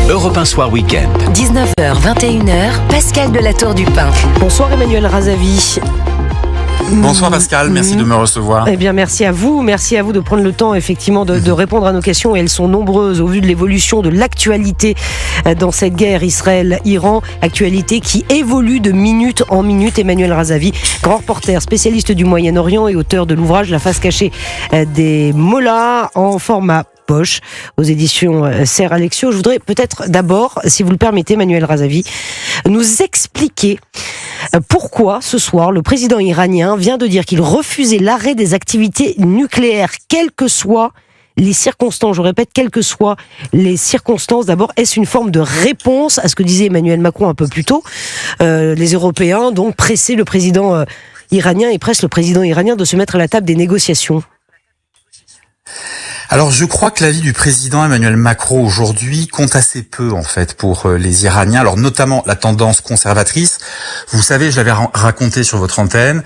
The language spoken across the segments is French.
Europe 1 Soir Week-end. 19h, 21h, Pascal de la Tour du Pin. Bonsoir Emmanuel Razavi. Bonsoir Pascal, merci de me recevoir. Eh bien merci à vous de prendre le temps effectivement de répondre à nos questions, et elles sont nombreuses au vu de l'évolution de l'actualité dans cette guerre Israël-Iran, actualité qui évolue de minute en minute. Emmanuel Razavi, grand reporter, spécialiste du Moyen-Orient et auteur de l'ouvrage La face cachée des mollahs en format poche aux éditions Serre Alexio. Je voudrais peut-être d'abord, si vous le permettez Emmanuel Razavi, nous expliquer pourquoi ce soir le président iranien vient de dire qu'il refusait l'arrêt des activités nucléaires, quelles que soient les circonstances. Je répète, quelles que soient les circonstances. D'abord, est-ce une forme de réponse à ce que disait Emmanuel Macron un peu plus tôt? Les Européens donc pressaient le président iranien et pressent le président iranien de se mettre à la table des négociations. Alors je crois que l'avis du président Emmanuel Macron aujourd'hui compte assez peu en fait pour les Iraniens, alors notamment la tendance conservatrice. Vous savez, je l'avais raconté sur votre antenne,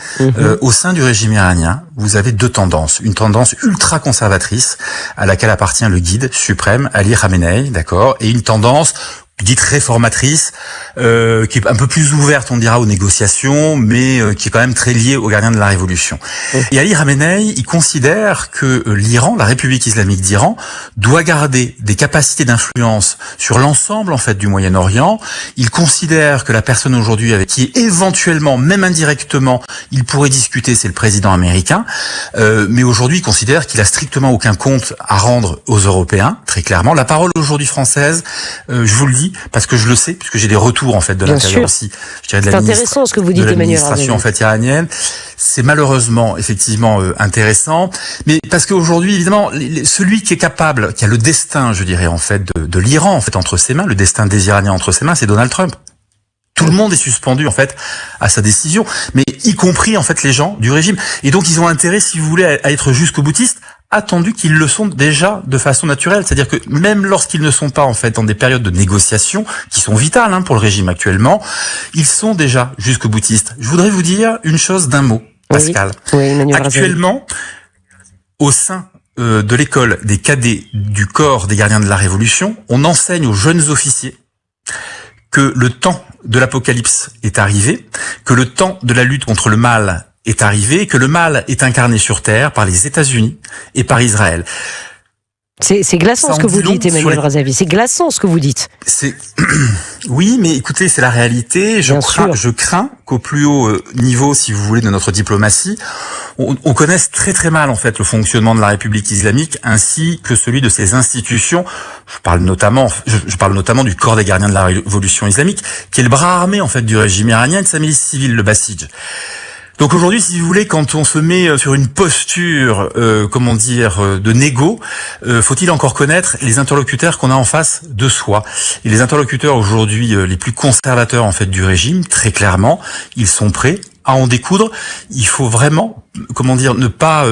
au sein du régime iranien, vous avez deux tendances. Une tendance ultra conservatrice à laquelle appartient le guide suprême Ali Khamenei, d'accord, et une tendance dite réformatrice, qui est un peu plus ouverte, on dira, aux négociations, mais qui est quand même très liée aux gardiens de la Révolution. Et Ali Khamenei, il considère que l'Iran, la République islamique d'Iran, doit garder des capacités d'influence sur l'ensemble, en fait, du Moyen-Orient. Il considère que la personne aujourd'hui avec qui, éventuellement, même indirectement, il pourrait discuter, c'est le président américain. Mais aujourd'hui, il considère qu'il a strictement aucun compte à rendre aux Européens, très clairement. La parole aujourd'hui française, je vous le dis, parce que je le sais, puisque j'ai des retours en fait de l'intérieur aussi. Je dirais de c'est intéressant ce que vous dites, Emmanuel. L'administration en fait iranienne, c'est malheureusement effectivement intéressant, mais parce qu'aujourd'hui évidemment celui qui est capable, qui a le destin, je dirais en fait de l'Iran en fait entre ses mains, le destin des Iraniens entre ses mains, c'est Donald Trump. Tout le monde est suspendu en fait à sa décision, mais y compris en fait les gens du régime. Et donc ils ont intérêt, si vous voulez, à être jusqu'au boutiste, attendu qu'ils le sont déjà de façon naturelle. C'est-à-dire que même lorsqu'ils ne sont pas en fait dans des périodes de négociation qui sont vitales pour le régime actuellement, ils sont déjà jusqu'au boutiste. Je voudrais vous dire une chose d'un mot, Pascal. Oui, actuellement, au sein de l'école des cadets du corps des gardiens de la Révolution, on enseigne aux jeunes officiers que le temps de l'apocalypse est arrivé, que le temps de la lutte contre le mal est arrivé, que le mal est incarné sur Terre par les États-Unis et par Israël. C'est glaçant ce que vous dites, Emmanuel Razavi. C'est glaçant ce que vous dites. Oui, mais écoutez, c'est la réalité. Je crains qu'au plus haut niveau, si vous voulez, de notre diplomatie, on connaisse très très mal en fait le fonctionnement de la République islamique ainsi que celui de ses institutions. Je parle notamment du corps des gardiens de la Révolution islamique, qui est le bras armé en fait du régime iranien et de sa milice civile, le Basij. Donc aujourd'hui, si vous voulez, quand on se met sur une posture, de négo, faut-il encore connaître les interlocuteurs qu'on a en face de soi. Et les interlocuteurs aujourd'hui les plus conservateurs en fait du régime, très clairement, ils sont prêts à en découdre. Il faut vraiment, ne pas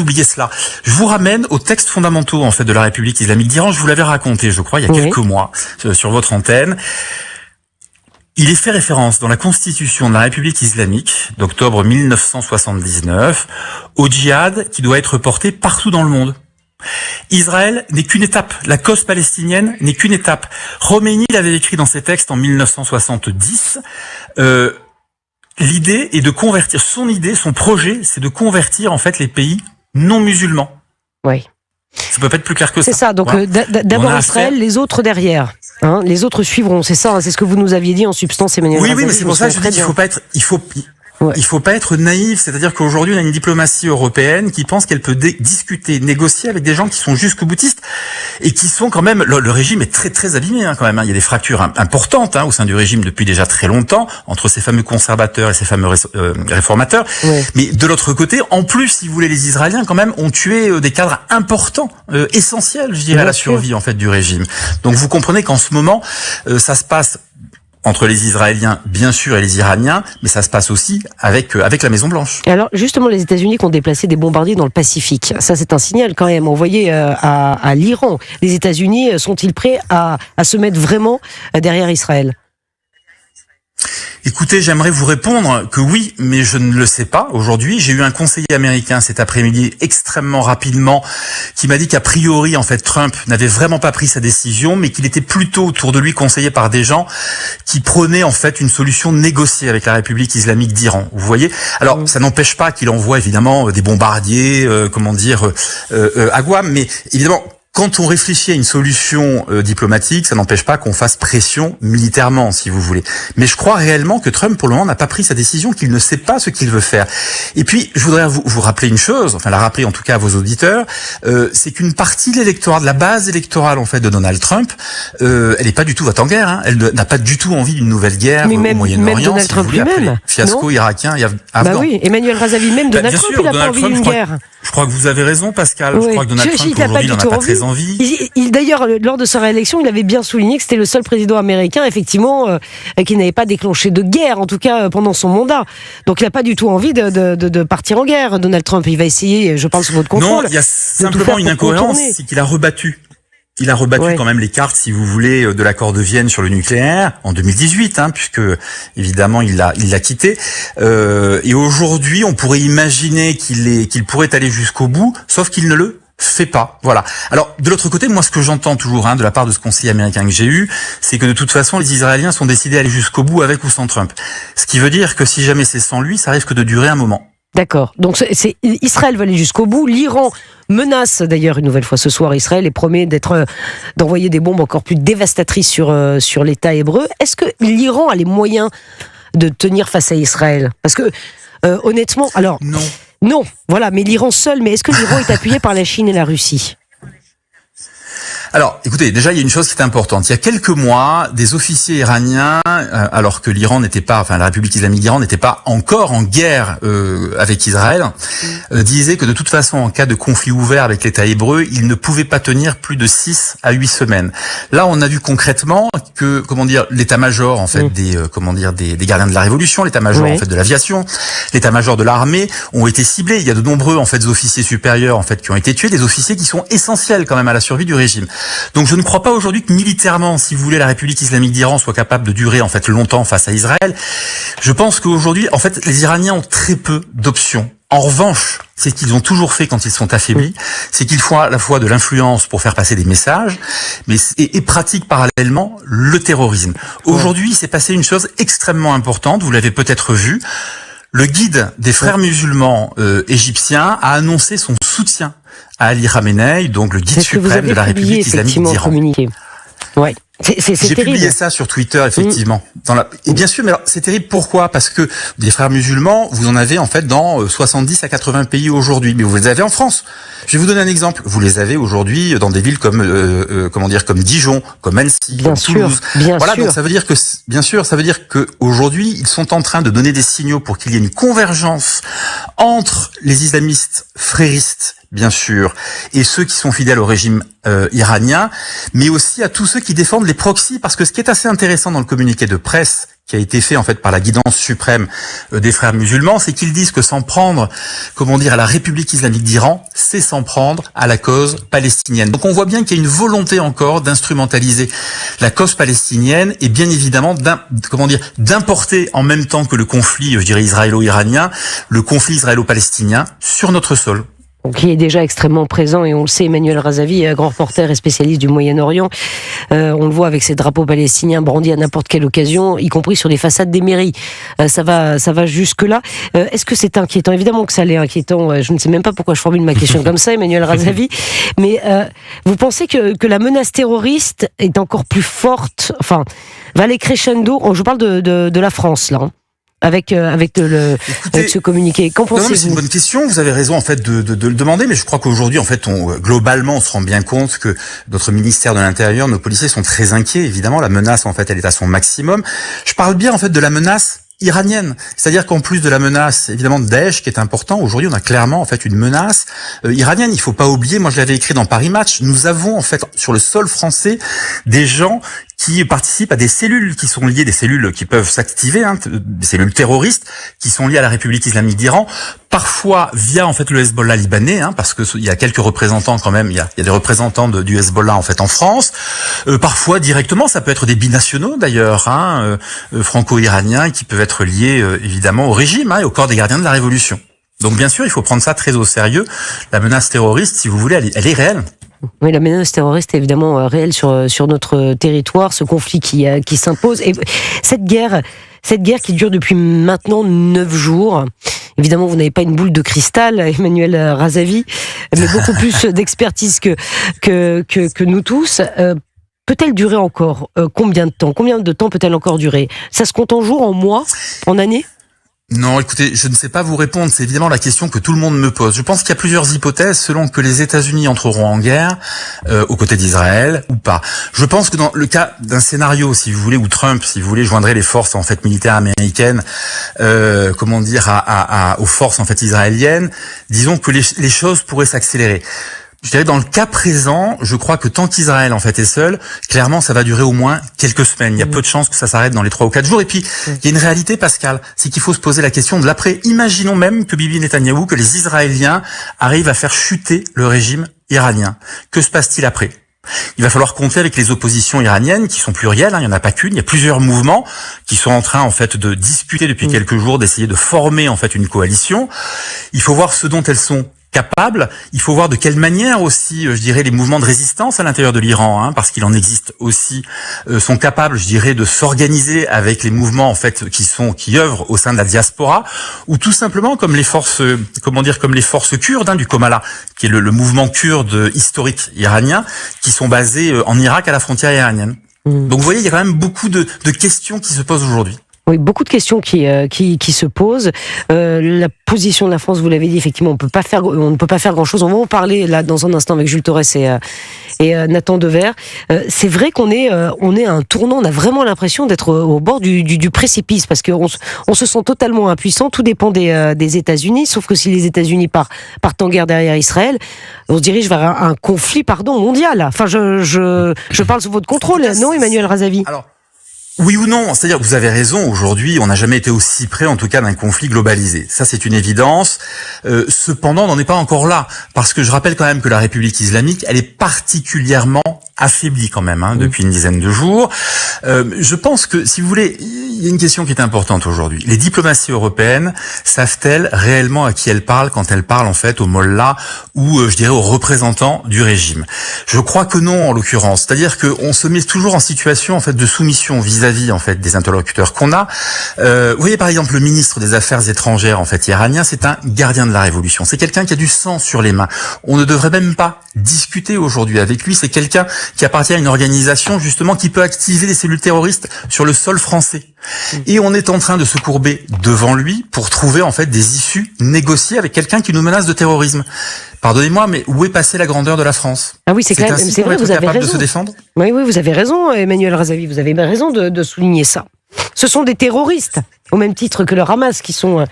oublier cela. Je vous ramène aux textes fondamentaux en fait de la République islamique d'Iran. Je vous l'avais raconté, je crois, il y a quelques mois sur votre antenne. Il est fait référence dans la Constitution de la République islamique d'octobre 1979 au djihad qui doit être porté partout dans le monde. Israël n'est qu'une étape, la cause palestinienne n'est qu'une étape. Khomeini l'avait écrit dans ses textes en 1970. L'idée est de convertir, son projet, c'est de convertir en fait les pays non musulmans. Oui. Ça peut pas être plus clair que ça. C'est ça, donc d'abord Israël, les autres derrière. Les autres suivront, c'est ça, c'est ce que vous nous aviez dit en substance, Emmanuel Razavi. Oui, mais c'est pour ça que je dis il faut pas être naïf, c'est-à-dire qu'aujourd'hui on a une diplomatie européenne qui pense qu'elle peut discuter, négocier avec des gens qui sont jusqu'au boutistes et qui sont quand même, le régime est très très abîmé quand même. Il y a des fractures importantes au sein du régime depuis déjà très longtemps entre ces fameux conservateurs et ces fameux réformateurs. Oui. Mais de l'autre côté, en plus, si vous voulez, les Israéliens quand même ont tué des cadres importants, essentiels, je dirais, à la survie en fait du régime. Donc vous comprenez qu'en ce moment, ça se passe entre les Israéliens, bien sûr, et les Iraniens, mais ça se passe aussi avec la Maison-Blanche. Alors, justement, les États-Unis qui ont déplacé des bombardiers dans le Pacifique, ça c'est un signal quand même envoyé à l'Iran. Les États-Unis sont-ils prêts à se mettre vraiment derrière Israël ? Écoutez, j'aimerais vous répondre que oui, mais je ne le sais pas. Aujourd'hui, j'ai eu un conseiller américain cet après-midi extrêmement rapidement qui m'a dit qu'a priori, en fait, Trump n'avait vraiment pas pris sa décision, mais qu'il était plutôt autour de lui conseillé par des gens qui prônaient en fait une solution négociée avec la République islamique d'Iran. Vous voyez ? Alors, ça n'empêche pas qu'il envoie évidemment des bombardiers, à Guam, mais évidemment. Quand on réfléchit à une solution diplomatique, ça n'empêche pas qu'on fasse pression militairement, si vous voulez. Mais je crois réellement que Trump, pour le moment, n'a pas pris sa décision, qu'il ne sait pas ce qu'il veut faire. Et puis, je voudrais vous rappeler une chose, enfin la rappeler en tout cas à vos auditeurs, c'est qu'une partie de l'électorat, de la base électorale en fait de Donald Trump, elle n'est pas du tout va-t-en-guerre. Hein. Elle n'a pas du tout envie d'une nouvelle guerre au Moyen-Orient. Donald Trump lui-même, fiasco irakien et afghan. Bah oui, Emmanuel Razavi, même Donald Trump, il n'a pas envie d'une guerre. Je crois que vous avez raison, Pascal. Oui. Je crois que Donald Trump aujourd'hui n'en a pas très envie. D'ailleurs, lors de sa réélection, il avait bien souligné que c'était le seul président américain, effectivement, qui n'avait pas déclenché de guerre, en tout cas pendant son mandat. Donc il n'a pas du tout envie de partir en guerre, Donald Trump. Il va essayer, je pense, sous votre contrôle. Non, il y a simplement une incohérence, c'est qu'il a rebattu. Il a rebattu quand même les cartes, si vous voulez, de l'accord de Vienne sur le nucléaire en 2018, puisque évidemment il l'a quitté. Et aujourd'hui, on pourrait imaginer qu'il pourrait aller jusqu'au bout, sauf qu'il ne le fait pas. Voilà. Alors, de l'autre côté, moi, ce que j'entends toujours de la part de ce conseiller américain que j'ai eu, c'est que de toute façon, les Israéliens sont décidés à aller jusqu'au bout avec ou sans Trump. Ce qui veut dire que si jamais c'est sans lui, ça risque de durer un moment. D'accord. Donc Israël va aller jusqu'au bout. L'Iran menace d'ailleurs une nouvelle fois ce soir Israël et promet d'envoyer des bombes encore plus dévastatrices sur l'État hébreu. Est-ce que l'Iran a les moyens de tenir face à Israël ? Parce que honnêtement, alors non, voilà. Mais l'Iran seul. Mais est-ce que l'Iran est appuyé par la Chine et la Russie ? Alors, écoutez, déjà, il y a une chose qui est importante. Il y a quelques mois, des officiers iraniens, alors que l'Iran n'était pas, enfin, la République islamique d'Iran n'était pas encore en guerre avec Israël, disaient que de toute façon, en cas de conflit ouvert avec l'État hébreu, ils ne pouvaient pas tenir plus de 6 à 8 semaines. Là, on a vu concrètement que, l'état-major, en fait, des gardiens de la Révolution, l'état-major, en fait, de l'aviation, l'état-major de l'armée, ont été ciblés. Il y a de nombreux, en fait, officiers supérieurs, en fait, qui ont été tués, des officiers qui sont essentiels, quand même, à la survie du régime. Donc je ne crois pas aujourd'hui que militairement, si vous voulez, la République islamique d'Iran soit capable de durer en fait longtemps face à Israël. Je pense qu'aujourd'hui, en fait, les Iraniens ont très peu d'options. En revanche, c'est ce qu'ils ont toujours fait quand ils sont affaiblis, c'est qu'ils font à la fois de l'influence pour faire passer des messages, mais et pratiquent parallèlement le terrorisme. Aujourd'hui, il s'est passé une chose extrêmement importante, vous l'avez peut-être vu. Le guide des frères musulmans égyptiens a annoncé son soutien à Ali Khamenei, donc le guide suprême de la République islamique d'Iran. Ouais. J'ai publié ça sur Twitter, effectivement. Et bien sûr, mais alors, c'est terrible. Pourquoi ? Parce que des frères musulmans, vous en avez en fait dans 70 à 80 pays aujourd'hui. Mais vous les avez en France. Je vais vous donner un exemple. Vous les avez aujourd'hui dans des villes comme comme Dijon, comme Annecy, comme Toulouse. Voilà. Donc ça veut dire que, bien sûr, ça veut dire que aujourd'hui, ils sont en train de donner des signaux pour qu'il y ait une convergence entre les islamistes fréristes, bien sûr, et ceux qui sont fidèles au régime iranien, mais aussi à tous ceux qui défendent les proxys, parce que ce qui est assez intéressant dans le communiqué de presse qui a été fait en fait par la guidance suprême des frères musulmans, c'est qu'ils disent que s'en prendre, à la République islamique d'Iran, c'est s'en prendre à la cause palestinienne. Donc on voit bien qu'il y a une volonté encore d'instrumentaliser la cause palestinienne et bien évidemment d'importer en même temps que le conflit, israélo-iranien, le conflit israélo-palestinien sur notre sol. Qui est déjà extrêmement présent, et on le sait, Emmanuel Razavi, grand reporter et spécialiste du Moyen-Orient, on le voit avec ses drapeaux palestiniens brandis à n'importe quelle occasion, y compris sur les façades des mairies. Ça va jusque-là. Est-ce que c'est inquiétant ? Évidemment que ça l'est inquiétant. Je ne sais même pas pourquoi je formule ma question comme ça, Emmanuel Razavi. Mais vous pensez que la menace terroriste est encore plus forte, enfin, va aller crescendo ? Je parle de la France, là. Avec ce communiqué. Qu'en pensez-vous ? C'est une bonne question. Vous avez raison en fait de le demander, mais je crois qu'aujourd'hui en fait globalement on se rend bien compte que notre ministère de l'Intérieur, nos policiers sont très inquiets. Évidemment, la menace en fait elle est à son maximum. Je parle bien en fait de la menace iranienne. C'est-à-dire qu'en plus de la menace, évidemment, de Daesh, qui est important, aujourd'hui, on a clairement, en fait, une menace iranienne. Il faut pas oublier, moi, je l'avais écrit dans Paris Match, nous avons, en fait, sur le sol français, des gens qui participent à des cellules qui sont liées, des cellules qui peuvent s'activer, des cellules terroristes qui sont liées à la République islamique d'Iran, parfois via en fait le Hezbollah libanais, parce que il y a quelques représentants quand même, il y a des représentants du Hezbollah en fait en France, parfois directement, ça peut être des binationaux d'ailleurs, franco-iraniens qui peuvent être liés évidemment au régime et au corps des gardiens de la Révolution. Donc bien sûr, il faut prendre ça très au sérieux. La menace terroriste, si vous voulez, elle est réelle. Oui, la menace terroriste est évidemment réelle sur notre territoire, ce conflit qui s'impose. Et cette guerre qui dure depuis maintenant 9 jours. Évidemment, vous n'avez pas une boule de cristal, Emmanuel Razavi, mais beaucoup plus d'expertise que nous tous. Peut-elle durer encore combien de temps ? Combien de temps peut-elle encore durer ? Ça se compte en jours, en mois, en années ? Non, écoutez, je ne sais pas vous répondre. C'est évidemment la question que tout le monde me pose. Je pense qu'il y a plusieurs hypothèses selon que les États-Unis entreront en guerre aux côtés d'Israël ou pas. Je pense que dans le cas d'un scénario, si vous voulez, où Trump, si vous voulez, joindrait les forces en fait militaires américaines, aux forces en fait israéliennes, disons que les choses pourraient s'accélérer. Je dirais dans le cas présent, je crois que tant qu'Israël en fait est seul, clairement ça va durer au moins quelques semaines. Il y a peu de chances que ça s'arrête dans les 3 ou 4 jours. Et puis il y a une réalité, Pascal, c'est qu'il faut se poser la question de l'après. Imaginons même que Bibi Netanyahou, que les Israéliens arrivent à faire chuter le régime iranien. Que se passe-t-il après ? Il va falloir compter avec les oppositions iraniennes qui sont plurielles, il n'y en a pas qu'une, il y a plusieurs mouvements qui sont en train en fait de discuter depuis quelques jours, d'essayer de former en fait une coalition. Il faut voir ce dont elles sont capables. Il faut voir de quelle manière aussi, je dirais, les mouvements de résistance à l'intérieur de l'Iran, parce qu'il en existe aussi, sont capables, je dirais, de s'organiser avec les mouvements en fait qui œuvrent au sein de la diaspora, ou tout simplement comme les forces, comme les forces kurdes du Komala, qui est le mouvement kurde historique iranien, qui sont basés en Irak à la frontière iranienne. Donc vous voyez, il y a quand même beaucoup de questions qui se posent aujourd'hui. Oui, beaucoup de questions qui se posent. La position de la France, vous l'avez dit, effectivement, on ne peut pas faire grand-chose. On va en parler là dans un instant avec Jules Torres et Nathan Dever. C'est vrai qu'on est à un tournant. On a vraiment l'impression d'être au bord du précipice parce qu'on se sent totalement impuissant. Tout dépend des États-Unis. Sauf que si les États-Unis partent en guerre derrière Israël, on se dirige vers un conflit, mondial. Enfin, je parle sous votre contrôle, non, Emmanuel Razavi? Alors, oui ou non, c'est-à-dire que vous avez raison, aujourd'hui on n'a jamais été aussi près en tout cas d'un conflit globalisé, ça c'est une évidence. Cependant on n'en est pas encore là, parce que je rappelle quand même que la République islamique elle est particulièrement affaiblie quand même depuis une dizaine de jours. Je pense que si vous voulez, il y a une question qui est importante aujourd'hui. Les diplomaties européennes savent-elles réellement à qui elles parlent quand elles parlent en fait aux mollahs ou je dirais aux représentants du régime? Je crois que non en l'occurrence, c'est-à-dire qu'on se met toujours en situation en fait de soumission vis-à-vis en fait des interlocuteurs qu'on a. Vous voyez par exemple le ministre des Affaires étrangères en fait iranien, c'est un gardien de la révolution, c'est quelqu'un qui a du sang sur les mains. On ne devrait même pas discuter aujourd'hui avec lui, c'est quelqu'un qui appartient à une organisation justement qui peut activer des cellules terroristes sur le sol français. Et on est en train de se courber devant lui pour trouver en fait des issues négociées avec quelqu'un qui nous menace de terrorisme. Pardonnez-moi, mais où est passée la grandeur de la France? Ah oui, c'est clair, c'est vrai, vous avez raison. De se défendre. Oui, vous avez raison, Emmanuel Razavi, vous avez raison de souligner ça. Ce sont des terroristes, au même titre que le Hamas, qui sont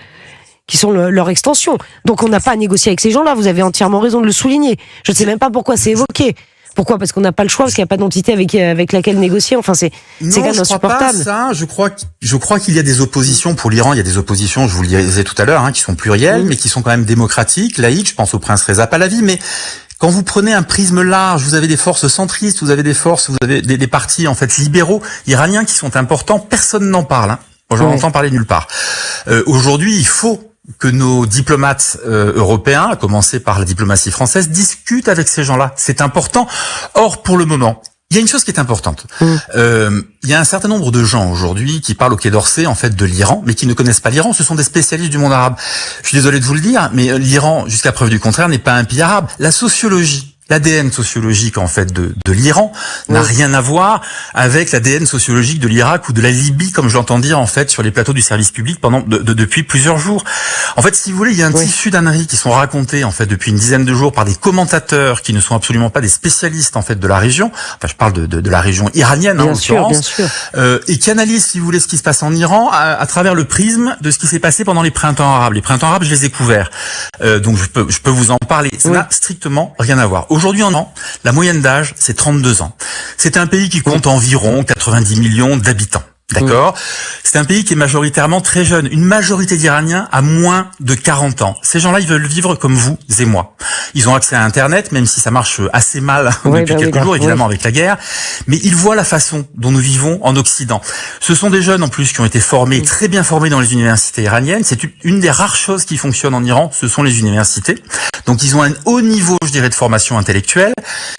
leur extension. Donc on n'a pas à négocier avec ces gens-là, vous avez entièrement raison de le souligner. Je ne sais même pas pourquoi c'est évoqué. Pourquoi ? Parce qu'on n'a pas le choix, parce qu'il n'y a pas d'entité avec laquelle négocier. Enfin, c'est quand même insupportable. Non, je crois pas ça. Je crois qu'il y a des oppositions pour l'Iran. Il y a des oppositions, je vous le disais tout à l'heure, qui sont plurielles, mais qui sont quand même démocratiques, laïques. Je pense au prince Reza Pahlavi, mais quand vous prenez un prisme large, vous avez des forces centristes, vous avez des partis en fait libéraux iraniens qui sont importants. Personne n'en parle. Moi, j'en entends parler nulle part. Aujourd'hui, il faut que nos diplomates européens, à commencer par la diplomatie française, discutent avec ces gens-là. C'est important. Or, pour le moment, il y a une chose qui est importante. Il y a un certain nombre de gens aujourd'hui qui parlent au Quai d'Orsay en fait de l'Iran, mais qui ne connaissent pas l'Iran. Ce sont des spécialistes du monde arabe. Je suis désolé de vous le dire, mais l'Iran, jusqu'à preuve du contraire, n'est pas un pays arabe. La sociologie, l'ADN sociologique en fait de l'Iran n'a rien à voir avec l'ADN sociologique de l'Irak ou de la Libye, comme je l'entends dire en fait sur les plateaux du service public depuis plusieurs jours. En fait, si vous voulez, il y a un tissu d'âneries qui sont racontés en fait depuis une dizaine de jours par des commentateurs qui ne sont absolument pas des spécialistes en fait de la région. Enfin, je parle de la région iranienne en l'occurrence, et qui analysent, si vous voulez, ce qui se passe en Iran à travers le prisme de ce qui s'est passé pendant les printemps arabes. Les printemps arabes, je les ai couverts, donc je peux vous en parler. Ça n'a strictement rien à voir. Aujourd'hui en Iran, la moyenne d'âge, c'est 32 ans. C'est un pays qui compte environ 90 millions d'habitants. D'accord. C'est un pays qui est majoritairement très jeune. Une majorité d'Iraniens a moins de 40 ans. Ces gens-là, ils veulent vivre comme vous et moi. Ils ont accès à Internet, même si ça marche assez mal depuis quelques jours, évidemment, avec la guerre. Mais ils voient la façon dont nous vivons en Occident. Ce sont des jeunes, en plus, qui ont été formés, très bien formés dans les universités iraniennes. C'est une des rares choses qui fonctionnent en Iran, ce sont les universités. Donc, ils ont un haut niveau, je dirais, de formation intellectuelle.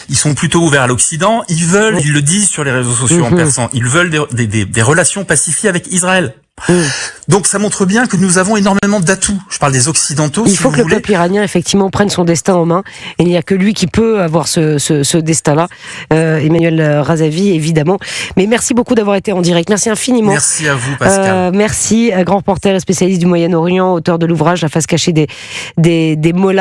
Ils sont plutôt ouverts à l'Occident. Ils veulent, ils le disent sur les réseaux sociaux en persan, ils veulent des relations pacifiées avec Israël. Donc ça montre bien que nous avons énormément d'atouts. Je parle des Occidentaux. Il faut que le peuple iranien effectivement prenne son destin en main. Et il n'y a que lui qui peut avoir ce destin-là. Emmanuel Razavi, évidemment. Mais merci beaucoup d'avoir été en direct. Merci infiniment. Merci à vous, Pascal. Merci, grand reporter et spécialiste du Moyen-Orient, auteur de l'ouvrage La face cachée des mollahs.